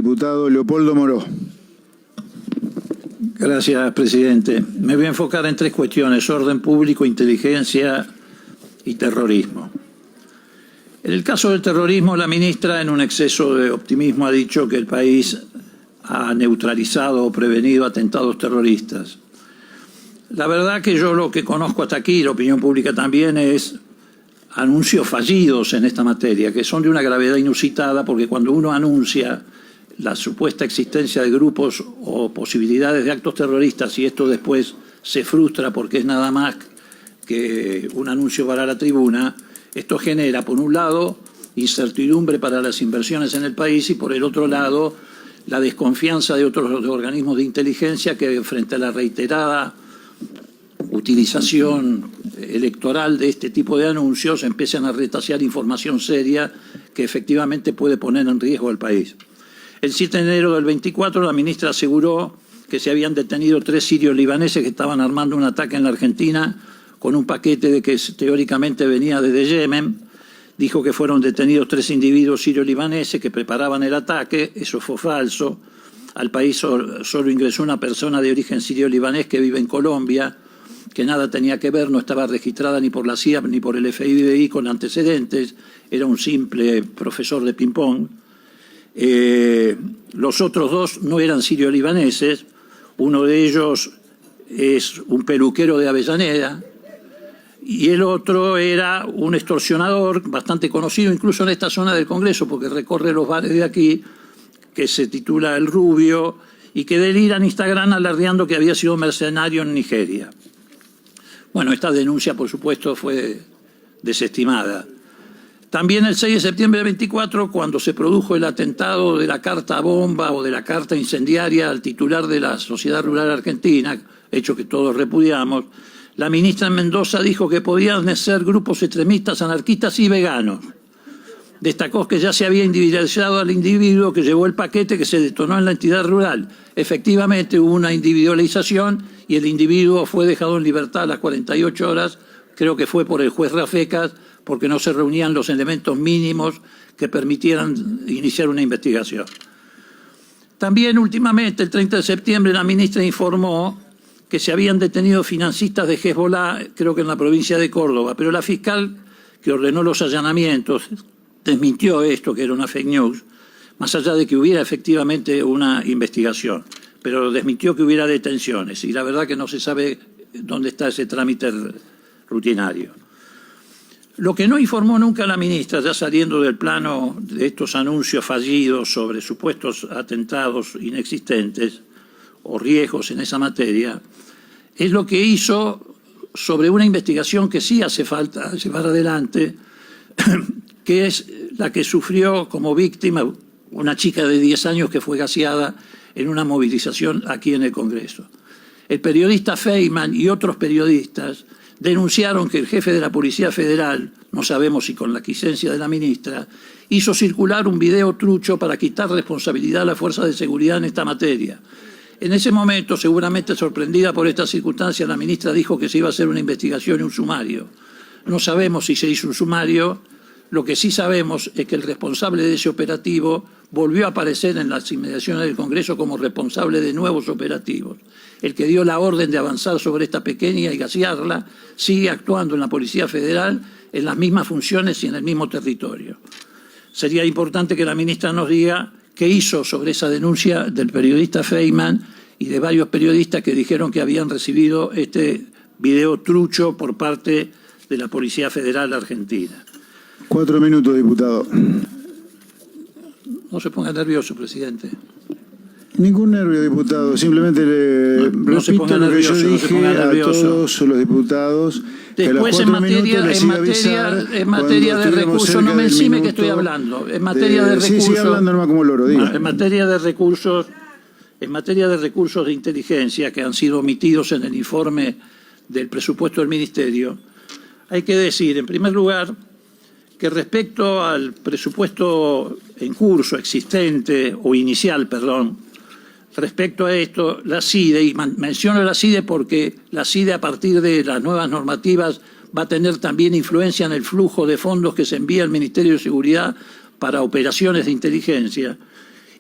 diputado Leopoldo Moró. Gracias, presidente. Me voy a enfocar en tres cuestiones: orden público, inteligencia y terrorismo. En el caso del terrorismo, la ministra, en un exceso de optimismo, ha dicho que el país ha neutralizado o prevenido atentados terroristas. La verdad que yo lo que conozco hasta aquí, la opinión pública también, es anuncios fallidos en esta materia, que son de una gravedad inusitada, porque cuando uno anuncia la supuesta existencia de grupos o posibilidades de actos terroristas y esto después se frustra porque es nada más que un anuncio para la tribuna, esto genera, por un lado, incertidumbre para las inversiones en el país y, por el otro lado, la desconfianza de otros organismos de inteligencia que, frente a la reiterada utilización electoral de este tipo de anuncios, empiezan a retasear información seria que efectivamente puede poner en riesgo al país. El 7 de enero del 24, la ministra aseguró que se habían detenido 3 sirios libaneses que estaban armando un ataque en la Argentina con un paquete de que teóricamente venía desde Yemen. Dijo que fueron detenidos 3 individuos sirio-libaneses que preparaban el ataque. Eso fue falso. Al país solo ingresó una persona de origen sirio-libanés que vive en Colombia, que nada tenía que ver, no estaba registrada ni por la CIA ni por el FBI con antecedentes, era un simple profesor de ping-pong. Los otros 2 no eran sirio-libaneses, uno de ellos es un peluquero de Avellaneda y el otro era un extorsionador bastante conocido incluso en esta zona del Congreso, porque recorre los bares de aquí, que se titula El Rubio y que delira en Instagram alardeando que había sido mercenario en Nigeria. Bueno, esta denuncia, por supuesto, fue desestimada. También el 6 de septiembre del 24, cuando se produjo el atentado de la carta bomba o de la carta incendiaria al titular de la Sociedad Rural Argentina, hecho que todos repudiamos, la ministra en Mendoza dijo que podían ser grupos extremistas, anarquistas y veganos. Destacó que ya se había individualizado al individuo que llevó el paquete que se detonó en la entidad rural. Efectivamente hubo una individualización y el individuo fue dejado en libertad a las 48 horas, creo que fue por el juez Rafecas, porque no se reunían los elementos mínimos que permitieran iniciar una investigación. También últimamente, el 30 de septiembre, la ministra informó que se habían detenido financistas de Hezbollah, creo que en la provincia de Córdoba, pero la fiscal que ordenó los allanamientos desmintió esto, que era una fake news, más allá de que hubiera efectivamente una investigación, pero desmintió que hubiera detenciones y la verdad que no se sabe dónde está ese trámite rutinario. Lo que no informó nunca la ministra, ya saliendo del plano de estos anuncios fallidos sobre supuestos atentados inexistentes o riesgos en esa materia, es lo que hizo sobre una investigación que sí hace falta llevar adelante, que es la que sufrió como víctima una chica de 10 años que fue gaseada en una movilización aquí en el Congreso. El periodista Feynman y otros periodistas denunciaron que el jefe de la Policía Federal, no sabemos si con la quiescencia de la ministra, hizo circular un video trucho para quitar responsabilidad a la fuerza de seguridad en esta materia. En ese momento, seguramente sorprendida por esta circunstancia, la ministra dijo que se iba a hacer una investigación y un sumario. No sabemos si se hizo un sumario. Lo que sí sabemos es que el responsable de ese operativo volvió a aparecer en las inmediaciones del Congreso como responsable de nuevos operativos. El que dio la orden de avanzar sobre esta pequeña y gasearla sigue actuando en la Policía Federal en las mismas funciones y en el mismo territorio. Sería importante que la ministra nos diga qué hizo sobre esa denuncia del periodista Feynman y de varios periodistas que dijeron que habían recibido este video trucho por parte de la Policía Federal Argentina. 4 minutos, diputado. No se ponga nervioso, presidente. Ningún nervio, diputado. Simplemente le repito lo que yo dije a todos los diputados. Después, en materia de recursos, no me encime que estoy hablando. En materia de recursos. Sí, hablando nomás como loro, diga. En materia de recursos de inteligencia que han sido omitidos en el informe del presupuesto del Ministerio, hay que decir, en primer lugar, que respecto al presupuesto en curso, existente, o inicial, perdón, respecto a esto, la CIDE, y menciono la CIDE porque la CIDE a partir de las nuevas normativas va a tener también influencia en el flujo de fondos que se envía al Ministerio de Seguridad para operaciones de inteligencia,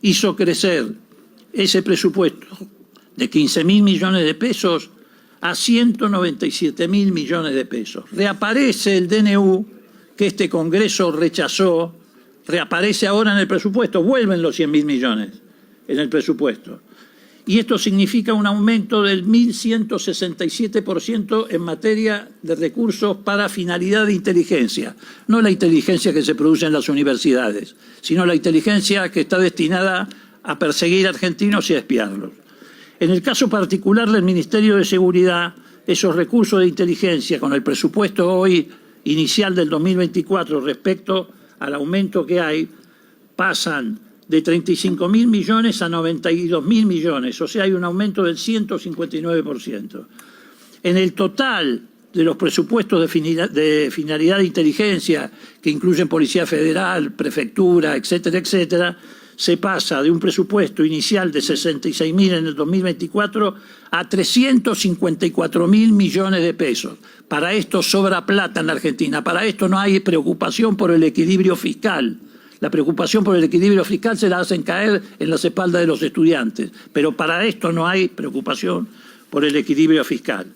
hizo crecer ese presupuesto de 15.000 millones de pesos a 197.000 millones de pesos. Reaparece el DNU que este Congreso rechazó, reaparece ahora en el presupuesto, vuelven los 100.000 millones en el presupuesto. Y esto significa un aumento del 1.167% en materia de recursos para finalidad de inteligencia. No la inteligencia que se produce en las universidades, sino la inteligencia que está destinada a perseguir argentinos y a espiarlos. En el caso particular del Ministerio de Seguridad, esos recursos de inteligencia con el presupuesto hoy inicial del 2024 respecto al aumento que hay, pasan de 35.000 millones a 92.000 millones, o sea, hay un aumento del 159%. En el total de los presupuestos de finalidad de inteligencia, que incluyen Policía Federal, Prefectura, etcétera, etcétera, se pasa de un presupuesto inicial de 66.000 en el 2024 a 354.000 millones de pesos. Para esto sobra plata en la Argentina, para esto no hay preocupación por el equilibrio fiscal. La preocupación por el equilibrio fiscal se la hacen caer en las espaldas de los estudiantes, pero para esto no hay preocupación por el equilibrio fiscal.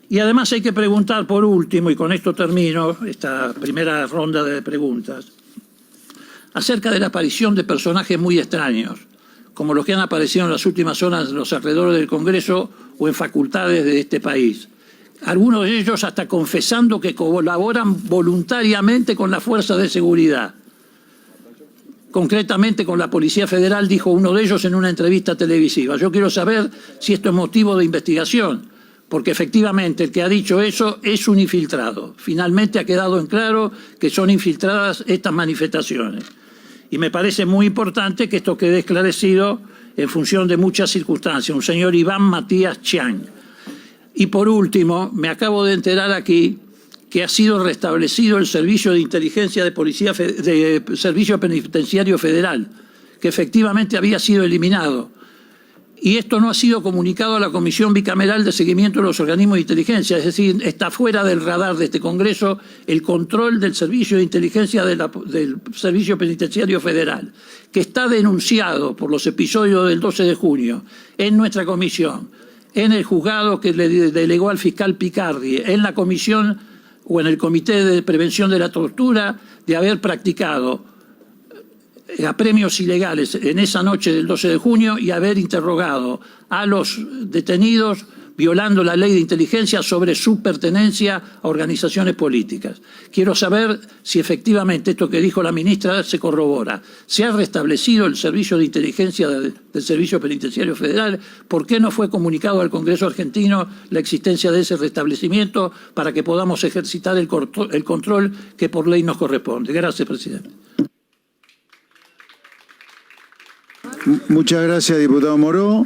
Y además hay que preguntar por último, y con esto termino esta primera ronda de preguntas, acerca de la aparición de personajes muy extraños, como los que han aparecido en las últimas horas en los alrededores del Congreso o en facultades de este país. Algunos de ellos hasta confesando que colaboran voluntariamente con las fuerzas de seguridad. Concretamente con la Policía Federal, dijo uno de ellos en una entrevista televisiva. Yo quiero saber si esto es motivo de investigación, porque efectivamente el que ha dicho eso es un infiltrado. Finalmente ha quedado en claro que son infiltradas estas manifestaciones. Y me parece muy importante que esto quede esclarecido en función de muchas circunstancias. Un señor Iván Matías Chang. Y por último, me acabo de enterar aquí que ha sido restablecido el servicio de inteligencia de Servicio Penitenciario Federal, que efectivamente había sido eliminado. Y esto no ha sido comunicado a la Comisión Bicameral de Seguimiento de los Organismos de Inteligencia, es decir, está fuera del radar de este Congreso el control del Servicio de Inteligencia del Servicio Penitenciario Federal, que está denunciado por los episodios del 12 de junio en nuestra comisión, en el juzgado que le delegó al fiscal Picardi, en la comisión o en el Comité de Prevención de la Tortura, de haber practicado apremios ilegales en esa noche del 12 de junio y haber interrogado a los detenidos violando la ley de inteligencia sobre su pertenencia a organizaciones políticas. Quiero saber si efectivamente esto que dijo la ministra se corrobora. ¿Se ha restablecido el servicio de inteligencia del Servicio Penitenciario Federal? ¿Por qué no fue comunicado al Congreso argentino la existencia de ese restablecimiento para que podamos ejercitar el control que por ley nos corresponde? Gracias, presidente. Muchas gracias, diputado Moró.